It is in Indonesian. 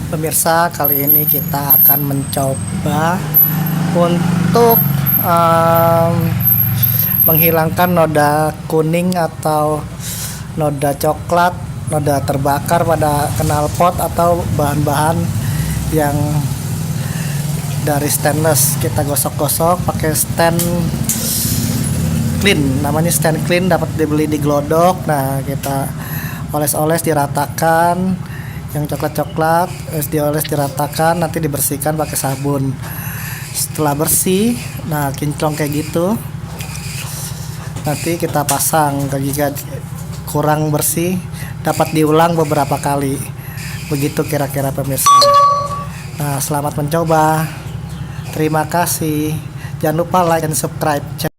Pemirsa, kali ini kita akan mencoba untuk em, menghilangkan noda kuning atau noda coklat, noda terbakar pada knalpot atau bahan-bahan yang dari stainless. Kita gosok-gosok pakai stand clean, namanya stand clean, dapat dibeli di Glodok. Nah, kita oles-oles diratakan, yang coklat-coklat dioles diratakan, nanti dibersihkan pakai sabun. Setelah bersih, nah kinclong kayak gitu, nanti kita pasang. Jika kurang bersih dapat diulang beberapa kali, begitu kira-kira pemirsa. Nah, selamat mencoba, terima kasih, jangan lupa like dan subscribe channel